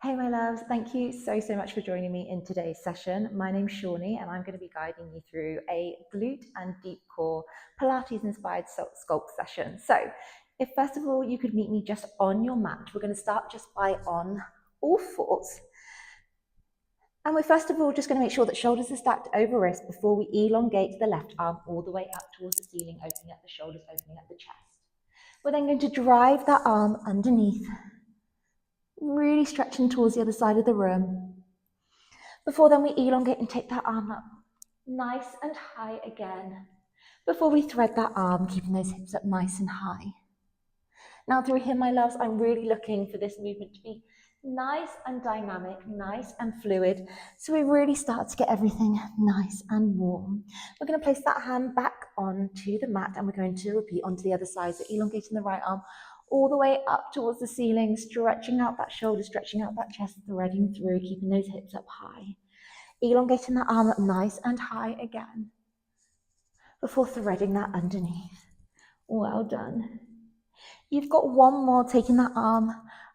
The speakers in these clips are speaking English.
Hey my loves, thank you so much for joining me in today's session. My name's Shawnee and I'm going to be guiding you through a glute and deep core Pilates-inspired sculpt session. So if first of all you could meet me just on your mat, we're going to start just by on all fours. And we're first of all just going to make sure that shoulders are stacked over wrist before we elongate the left arm all the way up towards the ceiling, opening up the shoulders, opening up the chest. We're then going to drive that arm underneath, really stretching towards the other side of the room. Before then we elongate and take that arm up nice and high again. Before we thread that arm, keeping those hips up nice and high. Now through here, my loves, I'm really looking for this movement to be nice and dynamic, nice and fluid. So we really start to get everything nice and warm. We're going to place that hand back onto the mat and we're going to repeat onto the other side. So elongating the right arm all the way up towards the ceiling, stretching out that shoulder, stretching out that chest, threading through, keeping those hips up high. Elongating that arm up nice and high again before threading that underneath. Well done. You've got one more, taking that arm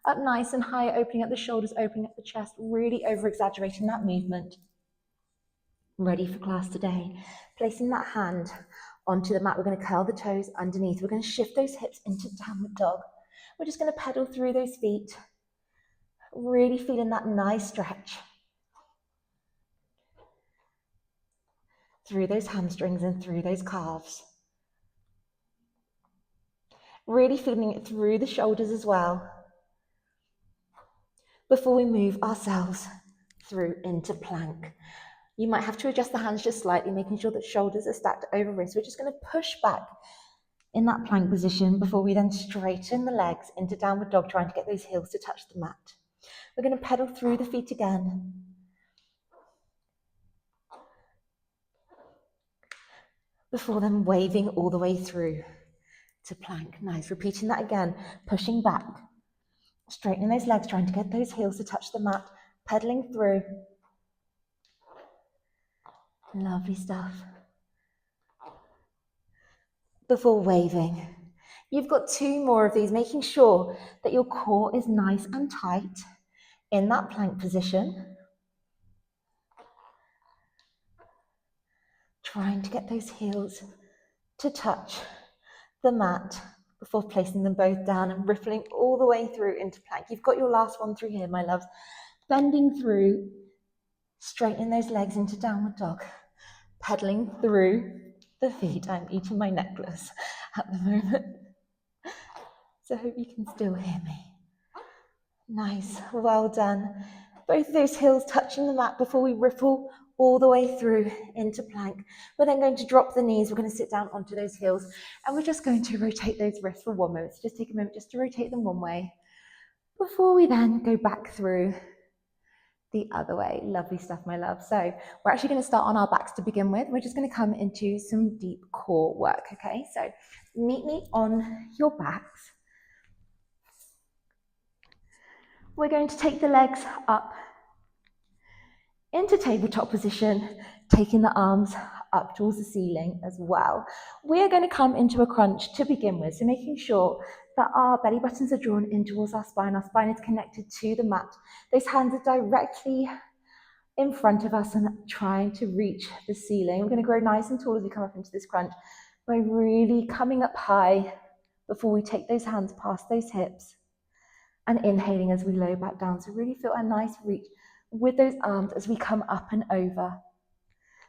up nice and high, opening up the shoulders, opening up the chest, really over-exaggerating that movement. Ready for class today. Placing that hand onto the mat, we're going to curl the toes underneath. We're going to shift those hips into downward dog. We're just going to pedal through those feet, really feeling that nice stretch through those hamstrings and through those calves. Really feeling it through the shoulders as well before we move ourselves through into plank. You might have to adjust the hands just slightly, making sure that shoulders are stacked over wrists. We're just going to push back in that plank position before we then straighten the legs into downward dog, trying to get those heels to touch the mat. We're going to pedal through the feet again. Before then waving all the way through to plank. Nice. Repeating that again, pushing back, straightening those legs, trying to get those heels to touch the mat, pedaling through. Lovely stuff. Before waving. You've got two more of these, making sure that your core is nice and tight in that plank position. Trying to get those heels to touch the mat before placing them both down and rippling all the way through into plank. You've got your last one through here, my loves. Bending through, straightening those legs into downward dog, pedaling through the feet. I'm eating my necklace at the moment, so I hope you can still hear me. Nice, well done. Both of those heels touching the mat before we ripple all the way through into plank. We're then going to drop the knees. We're going to sit down onto those heels and we're just going to rotate those wrists for 1 moment. So just take a moment just to rotate them one way before we then go back through the other way. Lovely stuff, my love. So we're actually going to start on our backs to begin with. We're just going to come into some deep core work, okay? So meet me on your backs. We're going to take the legs up into tabletop position, taking the arms up towards the ceiling as well. We're going to come into a crunch to begin with, so making sure that our belly buttons are drawn in towards our spine is connected to the mat. Those hands are directly in front of us and trying to reach the ceiling. We're going to grow nice and tall as we come up into this crunch by really coming up high before we take those hands past those hips and inhaling as we lower back down. So really feel a nice reach with those arms as we come up and over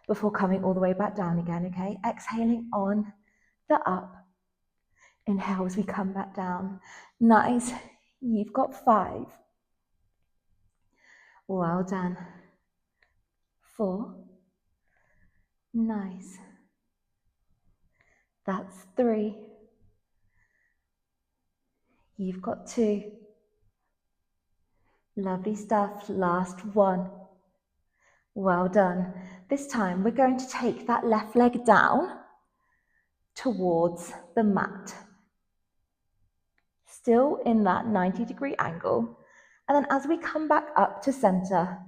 before coming all the way back down again, okay? Exhaling on the up. Inhale as we come back down. Nice. You've got 5. Well done. 4. Nice. That's 3. You've got 2. Lovely stuff. Last 1. Well done. This time we're going to take that left leg down towards the mat. Still in that 90-degree angle. And then as we come back up to center,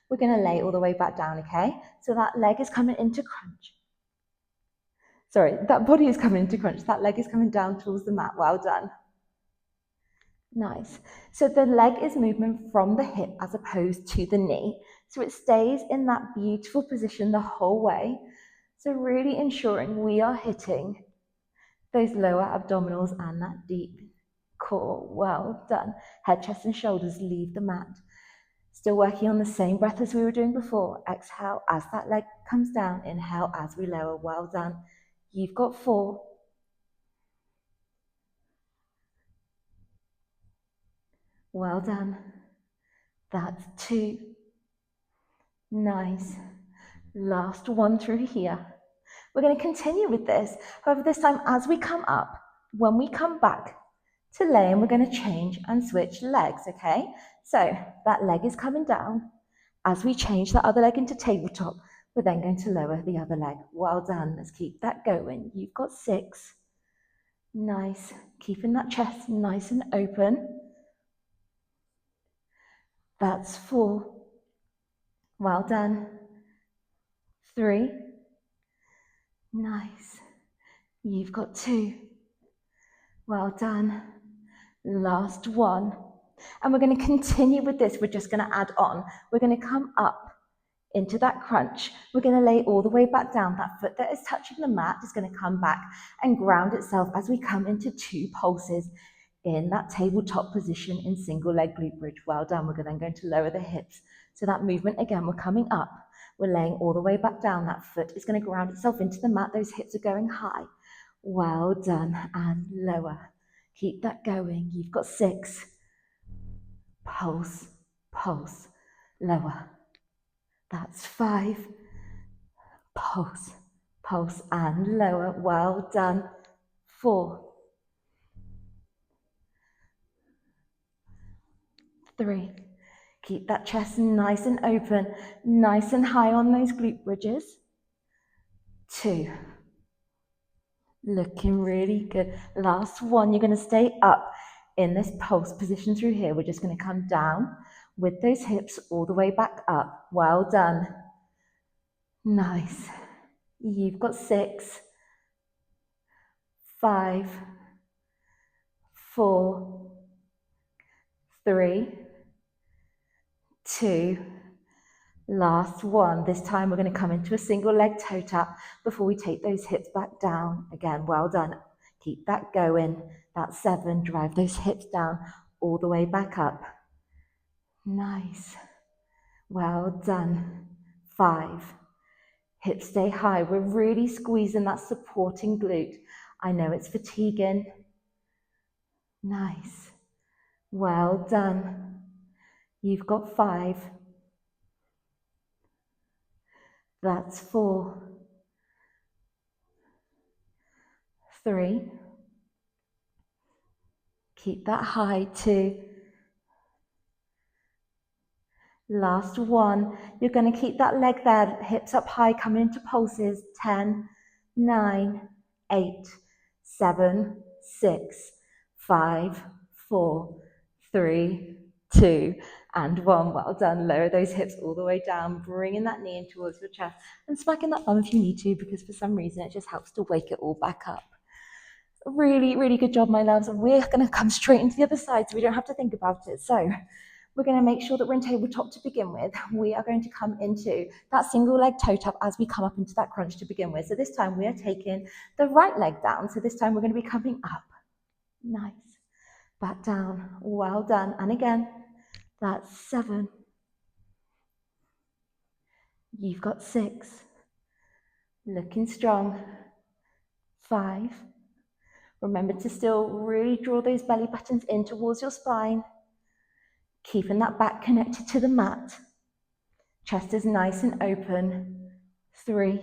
we're going to lay all the way back down, okay? So that leg is coming into crunch. Sorry, that body is coming into crunch. That leg is coming down towards the mat. Well done. Nice. So the leg is movement from the hip as opposed to the knee. So it stays in that beautiful position the whole way. So really ensuring we are hitting those lower abdominals and that deep core. Well done. Head, chest, and shoulders leave the mat. Still working on the same breath as we were doing before. Exhale as that leg comes down. Inhale as we lower. Well done. You've got 4. Well done. That's 2. Nice. Last one through here. We're going to continue with this. However, this time as we come up, when we come back to laying, we're going to change and switch legs, okay? So that leg is coming down. As we change that other leg into tabletop, we're then going to lower the other leg. Well done. Let's keep that going. You've got 6. Nice. Keeping that chest nice and open. That's 4. Well done. 3. Nice. You've got 2. Well done. Last one. And we're going to continue with this. We're just going to add on. We're going to come up into that crunch. We're going to lay all the way back down. That foot that is touching the mat is going to come back and ground itself as we come into 2 pulses in that tabletop position in single leg glute bridge. Well done. We're then going to lower the hips. So that movement again, we're coming up. We're laying all the way back down. That foot is going to ground itself into the mat. Those hips are going high. Well done. And lower. Keep that going. You've got 6. Pulse, pulse, lower. That's 5. Pulse, pulse, and lower. Well done. 4. 3. Keep that chest nice and open, nice and high on those glute bridges. 2. Looking really good. Last one, you're going to stay up in this pulse position through here. We're just going to come down with those hips all the way back up. Well done. Nice. You've got 6, 5, 4, 3, 2, last one. This time we're going to come into a single leg toe tap before we take those hips back down. Again, well done. Keep that going. That's 7. Drive those hips down all the way back up. Nice. Well done. 5. Hips stay high. We're really squeezing that supporting glute. I know it's fatiguing. Nice. Well done. You've got 5. That's 4. 3. Keep that high. 2. Last one. You're going to keep that leg there, hips up high, coming into pulses. 10, 9, 8, 7, 6, 5, 4, 3, 2, and 1. Well done. Lower those hips all the way down, bringing that knee in towards your chest and smacking that bum if you need to, because for some reason it just helps to wake it all back up. Really, really good job, my loves. We're going to come straight into the other side so we don't have to think about it. So we're going to make sure that we're in tabletop to begin with. We are going to come into that single leg toe tap as we come up into that crunch to begin with. So this time we are taking the right leg down. So this time we're going to be coming up. Nice. Back down. Well done. And again, that's 7. You've got 6. Looking strong. 5. Remember to still really draw those belly buttons in towards your spine. Keeping that back connected to the mat. Chest is nice and open. 3.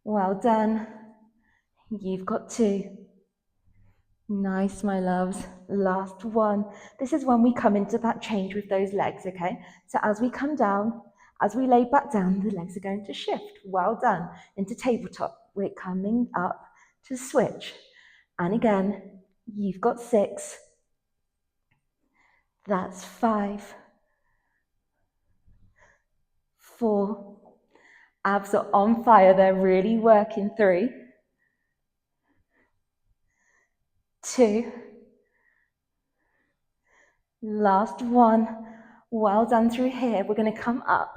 Well done. You've got 2. Nice, my loves. Last one. This is when we come into that change with those legs, okay? So as we come down, as we lay back down, the legs are going to shift. Well done. Into tabletop. We're coming up to switch. And again, you've got 6. That's 5. 4. Abs are on fire. They're really working. 3. 2. Last one. Well done through here. We're going to come up.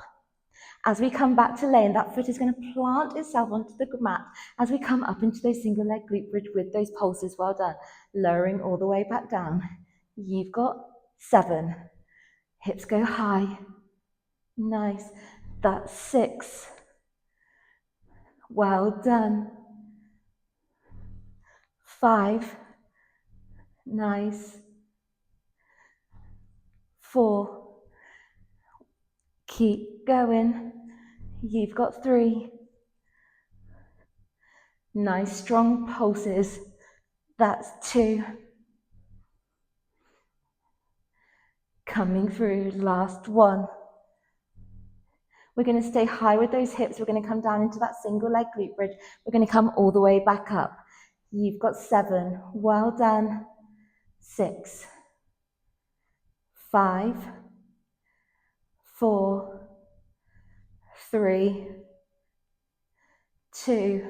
As we come back to lane, that foot is going to plant itself onto the mat as we come up into those single leg glute bridge with those pulses. Well done. Lowering all the way back down. You've got 7. Hips go high. Nice. That's 6. Well done. 5. Nice. 4. Keep going. You've got 3. Nice strong pulses. That's 2. Coming through, last 1. We're going to stay high with those hips. We're going to come down into that single leg glute bridge. We're going to come all the way back up. You've got 7. Well done. 6. 5. 4. 3. 2.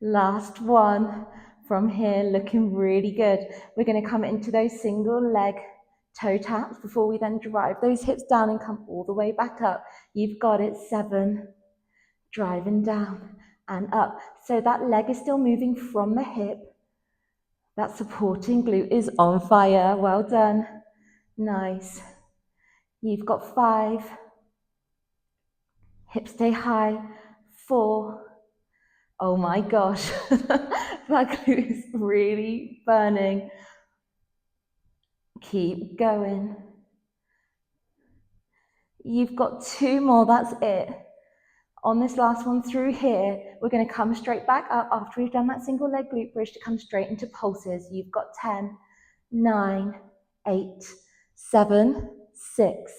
Last 1. From here, looking really good. We're going to come into those single leg toe taps before we then drive those hips down and come all the way back up. You've got it. 7. Driving down and up. So that leg is still moving from the hip. That supporting glute is on fire. Well done. Nice. You've got 5. Hips stay high. 4. Oh my gosh. That glute is really burning. Keep going. You've got 2 more. That's it. On this last one through here, we're going to come straight back up after we've done that single leg glute bridge to come straight into pulses. You've got 10, 9, 8, 7, 6,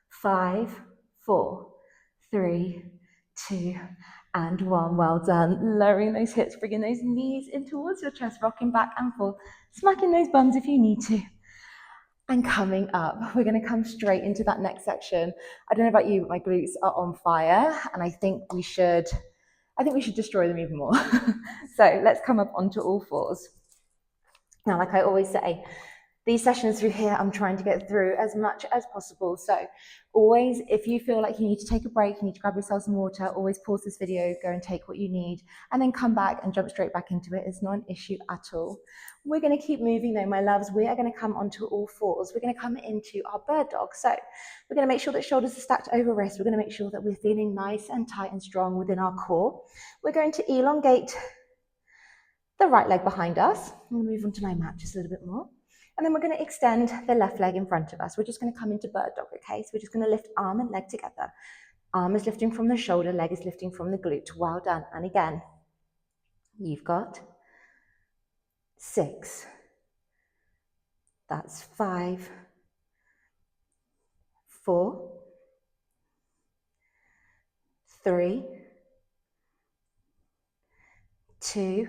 5, 4, 3, 2, and 1. Well done. Lowering those hips, bringing those knees in towards your chest, rocking back and forth, smacking those bums if you need to. And coming up, we're going to come straight into that next section. I don't know about you, but my glutes are on fire, and I think we should destroy them even more. So let's come up onto all fours. Now, like I always say, these sessions through here, I'm trying to get through as much as possible. So always, if you feel like you need to take a break, you need to grab yourself some water, always pause this video, go and take what you need, and then come back and jump straight back into it. It's not an issue at all. We're going to keep moving though, my loves. We are going to come onto all fours. We're going to come into our bird dog. So we're going to make sure that shoulders are stacked over wrists. We're going to make sure that we're feeling nice and tight and strong within our core. We're going to elongate the right leg behind us. I'm going to move onto my mat just a little bit more. And then we're going to extend the left leg in front of us. We're just going to come into bird dog, okay? So we're just going to lift arm and leg together. Arm is lifting from the shoulder, leg is lifting from the glute. Well done. And again, you've got 6. That's 5, 4, 3, 2,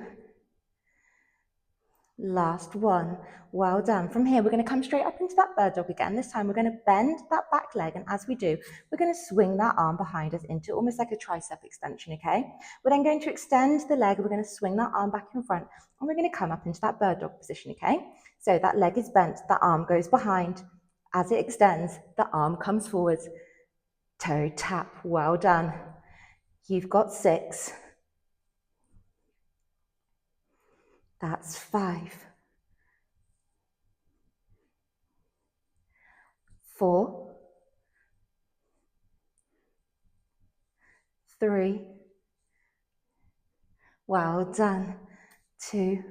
last 1. Well done. From here, we're going to come straight up into that bird dog again. This time, we're going to bend that back leg, and as we do, we're going to swing that arm behind us into almost like a tricep extension, okay? We're then going to extend the leg, we're going to swing that arm back in front, and we're going to come up into that bird dog position, okay? So that leg is bent, that arm goes behind. As it extends, the arm comes forwards. Toe tap. Well done. You've got 6. That's 5. 4, 3, well done, 2,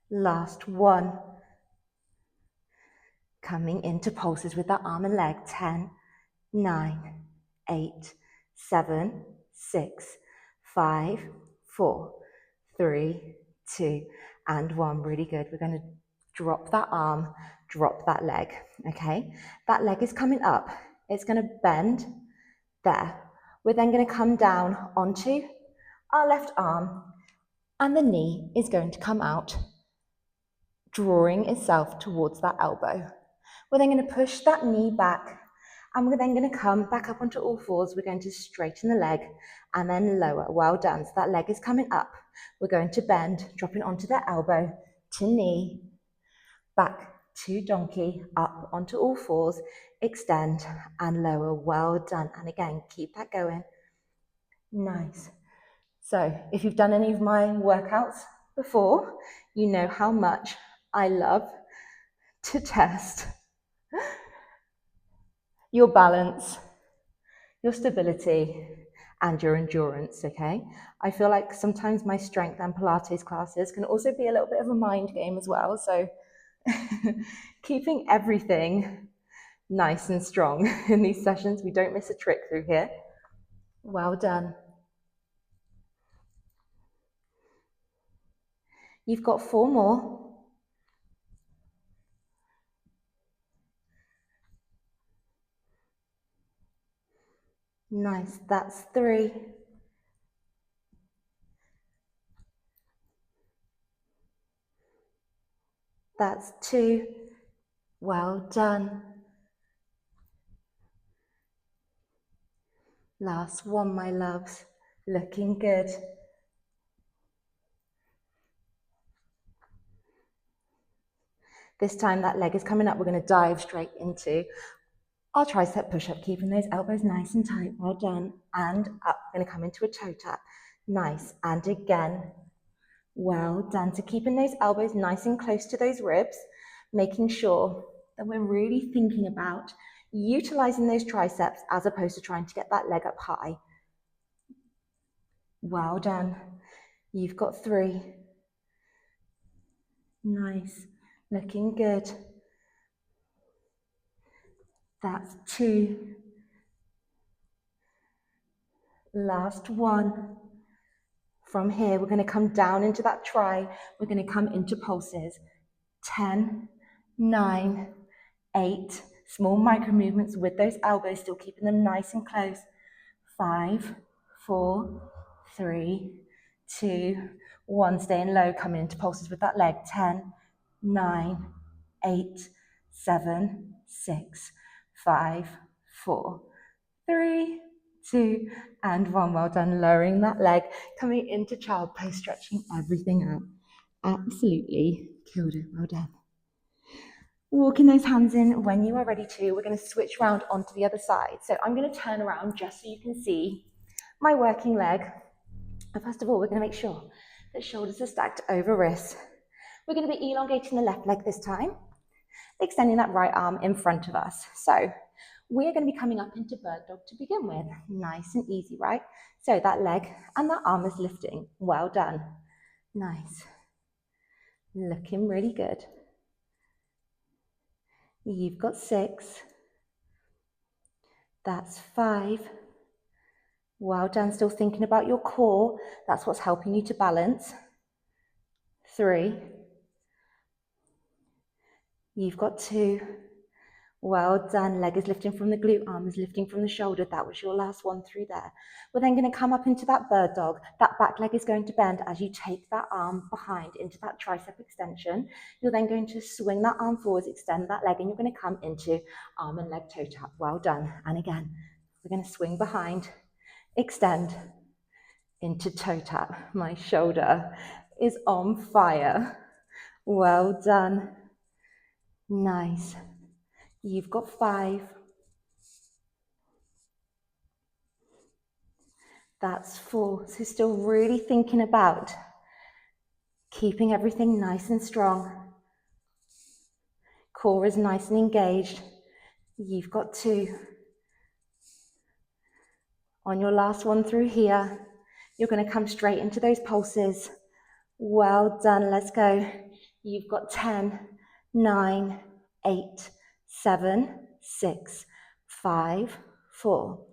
last 1. Coming into pulses with that arm and leg. 10, 9, 8, 7, 6, 5, 4, 3, 2, and 1. Really good. We're going to drop that arm, drop that leg, okay? That leg is coming up. It's going to bend there. We're then going to come down onto our left arm, and the knee is going to come out, drawing itself towards that elbow. We're then going to push that knee back, and we're then going to come back up onto all fours. We're going to straighten the leg and then lower. Well done. So that leg is coming up. We're going to bend, dropping onto that elbow to knee, back to donkey, up onto all fours, extend and lower. Well done. And again, keep that going. Nice. So if you've done any of my workouts before, you know how much I love to test your balance, your stability, and your endurance, okay? I feel like sometimes my strength and Pilates classes can also be a little bit of a mind game as well. So keeping everything nice and strong in these sessions. We don't miss a trick through here. Well done. You've got 4 more. Nice, that's 3. That's 2. Well done. Last one, my loves. Looking good. This time that leg is coming up. We're going to dive straight into our tricep push-up, keeping those elbows nice and tight. Well done. And up. We're going to come into a toe tap. Nice. And again. Well done. So keeping those elbows nice and close to those ribs, making sure that we're really thinking about utilizing those triceps as opposed to trying to get that leg up high. Well done. You've got 3. Nice. Looking good. That's 2. Last 1. From here, we're going to come down into that tri. We're going to come into pulses. 10, 9, 8. Small micro movements with those elbows, still keeping them nice and close. 5, 4, 3, 2, 1. Staying low, coming into pulses with that leg. 10, 9, 8, 7, 6, 5, 4, 3, 2, and 1. Well done. Lowering that leg, coming into child pose, stretching everything out. Absolutely killed it. Well done. Walking those hands in when you are ready to. We're going to switch around onto the other side. So I'm going to turn around just so you can see my working leg. And first of all, we're going to make sure that shoulders are stacked over wrists. We're going to be elongating the left leg this time, extending that right arm in front of us. So we're going to be coming up into bird dog to begin with. Nice and easy, right? So that leg and that arm is lifting. Well done. Nice. Looking really good. You've got 6. That's 5. Well done. Still thinking about your core. That's what's helping you to balance. 3. You've got 2. Well done. Leg is lifting from the glute, arm is lifting from the shoulder. That was your last one through there. We're then going to come up into that bird dog. That back leg is going to bend as you take that arm behind into that tricep extension. You're then going to swing that arm forwards, extend that leg, and you're going to come into arm and leg toe tap. Well done. And again, we're going to swing behind, extend into toe tap. My shoulder is on fire. Well done. Nice. You've got 5. That's 4. So still really thinking about keeping everything nice and strong. Core is nice and engaged. You've got 2. On your last one through here, you're going to come straight into those pulses. Well done. Let's go. You've got 10, 9, 8, 7, 6, 5, 4,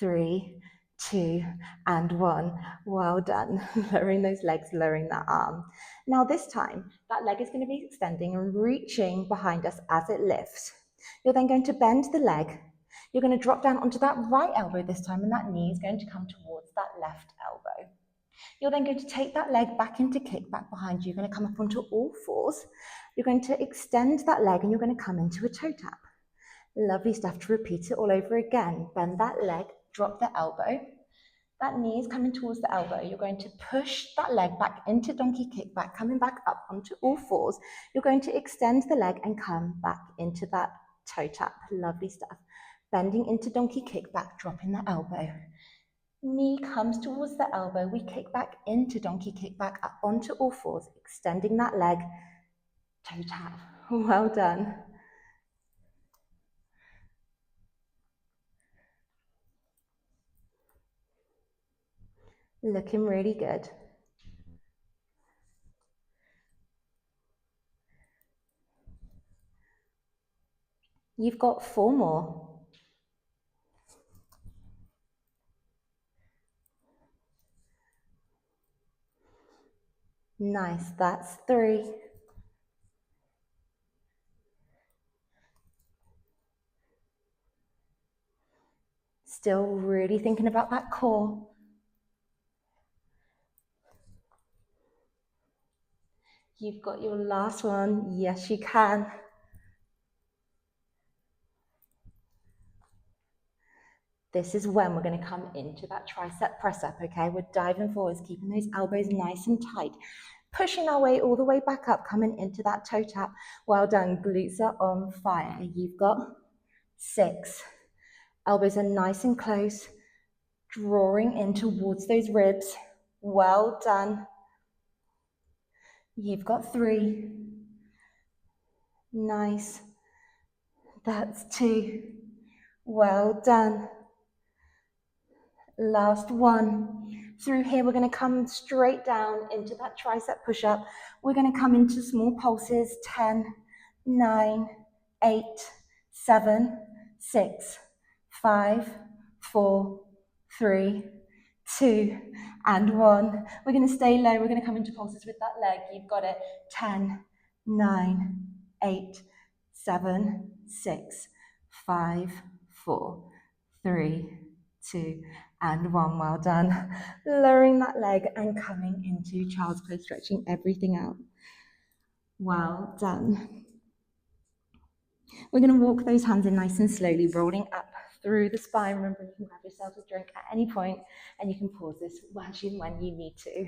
3, 2, and 1. Well done. Lowering those legs, lowering that arm. Now this time, that leg is going to be extending and reaching behind us as it lifts. You're then going to bend the leg. You're going to drop down onto that right elbow this time, and that knee is going to come towards that left elbow. You're then going to take that leg back into kickback behind you. You're going to come up onto all fours. You're going to extend that leg and you're going to come into a toe tap. Lovely stuff. To repeat it all over again. Bend that leg, drop the elbow, That knee is coming towards the elbow. You're going to push that leg back into donkey kickback, coming back up onto all fours. You're going to extend the leg and come back into that toe tap. Lovely stuff. Bending into donkey kickback, dropping the elbow. Knee comes towards the elbow. We kick back into donkey kickback, up onto all fours, extending that leg. Toe tap. Well done. Looking really good. You've got 4 more. Nice, that's 3. Still really thinking about that core. You've got your last one. Yes, you can. This is when we're going to come into that tricep press up, okay? We're diving forwards, keeping those elbows nice and tight, pushing our way all the way back up, coming into that toe tap. Well done, glutes are on fire. You've got 6. Elbows are nice and close, drawing in towards those ribs. Well done. You've got 3. Nice. That's 2. Well done. Last 1. Through here, we're going to come straight down into that tricep push-up. We're going to come into small pulses. 10, 9, 8, 7, 6, 5, 4, 3, 2, and 1. We're going to stay low. We're going to come into pulses with that leg. You've got it. 10, 9, 8, 7, 6, 5, 4, 3, 2, and 1. Well done. Lowering that leg and coming into child's pose, stretching everything out. Well done. We're going to walk those hands in nice and slowly, rolling up through the spine. Remember, you can grab yourself a drink at any point, and you can pause this when you need to.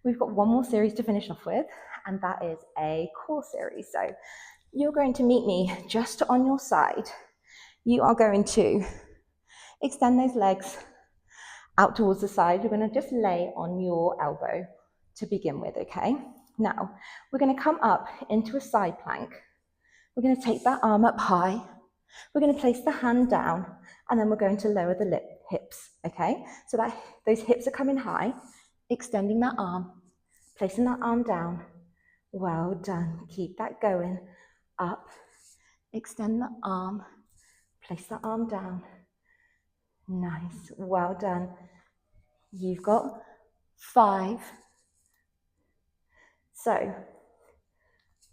We've got 1 more series to finish off with, and that is a core series. So you're going to meet me just on your side. You are going to extend those legs out towards the side. You're going to just lay on your elbow to begin with, okay? Now, we're going to come up into a side plank. We're going to take that arm up high. We're going to place the hand down, and then we're going to lower the hips, okay? So that those hips are coming high, extending that arm, placing that arm down. Well done. Keep that going. Up, extend the arm, place the arm down. Nice. Well done. You've got 5. So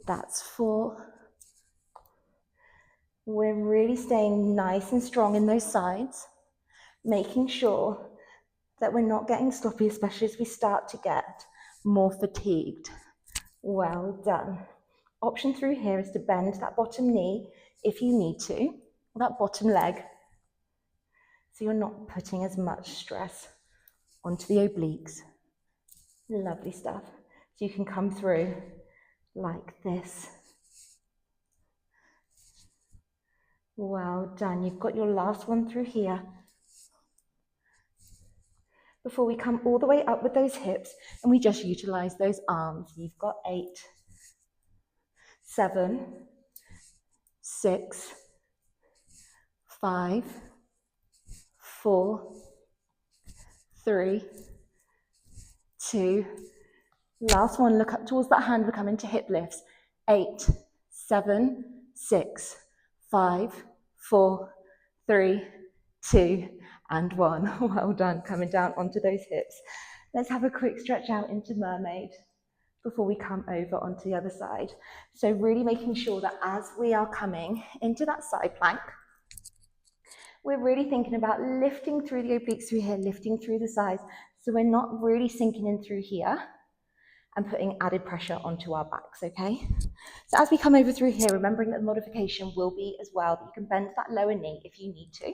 that's 4. We're really staying nice and strong in those sides, making sure that we're not getting sloppy, especially as we start to get more fatigued. Well done. Option through here is to bend that bottom knee if you need to, or that bottom leg, so you're not putting as much stress onto the obliques. Lovely stuff. So you can come through like this. Well done. You've got your last one through here. Before we come all the way up with those hips and we just utilize those arms. You've got 8, 7, 6, 5, 4, 3, 2. Last one, look up towards that hand. We're coming to hip lifts. 8, 7, 6, 5, 4, 3, 2, and 1. Well done. Coming down onto those hips. Let's have a quick stretch out into mermaid before we come over onto the other side. So really making sure that as we are coming into that side plank, we're really thinking about lifting through the obliques through here, lifting through the sides. So we're not really sinking in through here and putting added pressure onto our backs, okay? So as we come over through here, remembering that the modification will be as well that you can bend that lower knee if you need to.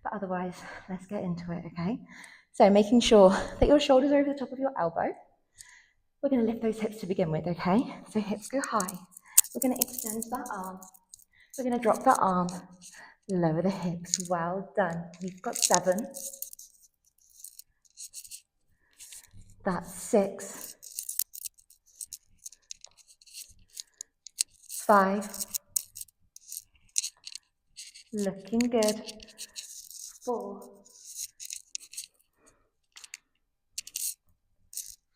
But otherwise, let's get into it, okay? So making sure that your shoulders are over the top of your elbow. We're going to lift those hips to begin with, okay? So hips go high. We're going to extend that arm. We're going to drop that arm, lower the hips. Well done. We've got 7. That's 6. 5. Looking good. 4.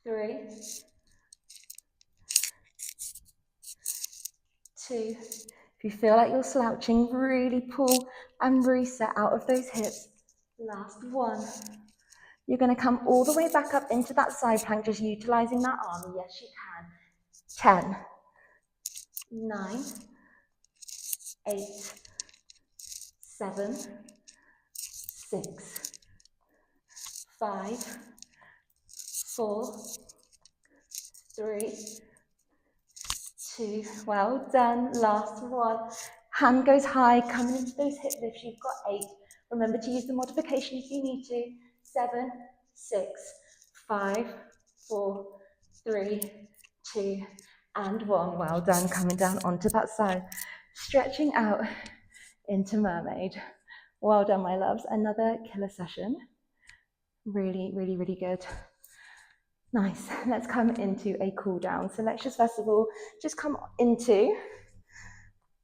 3. 2. If you feel like you're slouching, really pull and reset out of those hips. Last 1. You're going to come all the way back up into that side plank, just utilizing that arm. Yes, you can. 10, 9, 8, 7, 6, 5, 4, 3, 2. Well done. Last 1. Hand goes high, coming into those hip lifts. You've got 8. Remember to use the modification if you need to. 7, 6, 5, 4, 3, 2, and 1. Well done. Coming down onto that side. Stretching out into mermaid. Well done, my loves. Another killer session. Really, really, really good. Nice. Let's come into a cool down. So let's just first of all just come into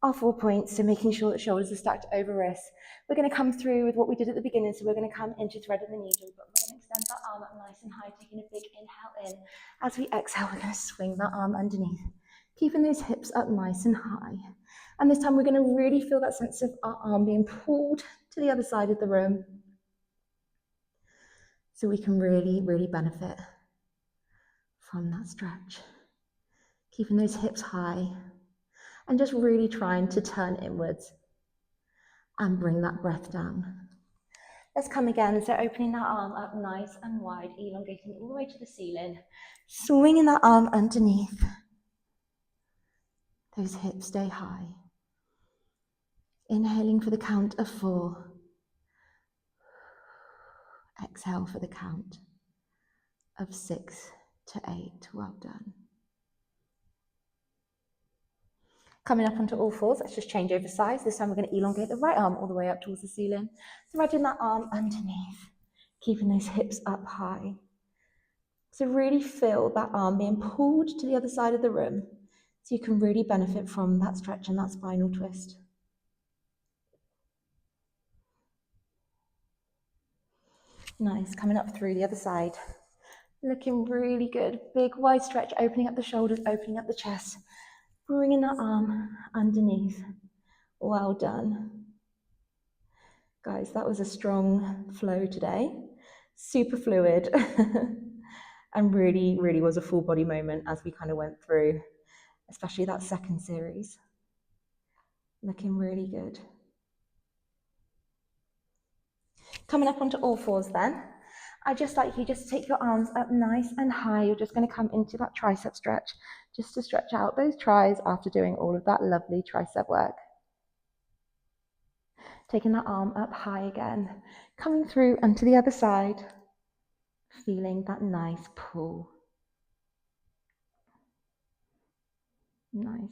our 4 points. So making sure that shoulders are stacked over wrists. We're going to come through with what we did at the beginning. So we're going to come into thread of the needle, but we're going to extend that arm up nice and high, taking a big inhale in. As we exhale, we're going to swing that arm underneath, keeping those hips up nice and high. And this time we're going to really feel that sense of our arm being pulled to the other side of the room, so we can really, really benefit from that stretch. Keeping those hips high and just really trying to turn inwards and bring that breath down. Let's come again. So opening that arm up nice and wide, elongating it all the way to the ceiling, swinging that arm underneath. Those hips stay high. Inhaling for the count of 4. Exhale for the count of 6 to 8. Well done. Coming up onto all fours, let's just change over sides. This time we're going to elongate the right arm all the way up towards the ceiling. Threading that arm underneath, keeping those hips up high. So really feel that arm being pulled to the other side of the room, so you can really benefit from that stretch and that spinal twist. Nice, coming up through the other side. Looking really good. Big wide stretch, opening up the shoulders, opening up the chest. Bringing that arm underneath. Well done. Guys, that was a strong flow today. Super fluid. And really, really was a full body moment as we kind of went through, especially that second series. Looking really good. Coming up onto all fours then. I'd just like you just to take your arms up nice and high. You're just going to come into that tricep stretch, just to stretch out those tris after doing all of that lovely tricep work. Taking that arm up high again, coming through onto the other side, feeling that nice pull. Nice.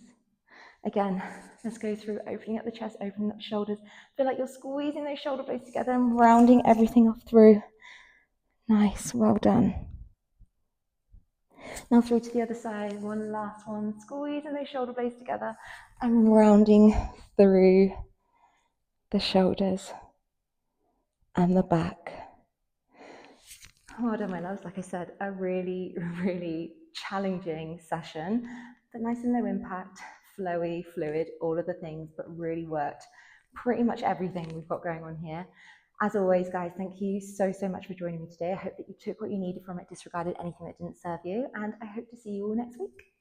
Again, let's go through opening up the chest, opening up the shoulders. Feel like you're squeezing those shoulder blades together and rounding everything off through. Nice, well done. Now through to the other side, one last one. Squeezing those shoulder blades together and rounding through the shoulders and the back. Well done, my loves. Like I said, a really, really challenging session, but nice and low impact, flowy, fluid, all of the things, but really worked pretty much everything we've got going on here. As always, guys, thank you so much for joining me today. I hope that you took what you needed from it, disregarded anything that didn't serve you, and I hope to see you all next week.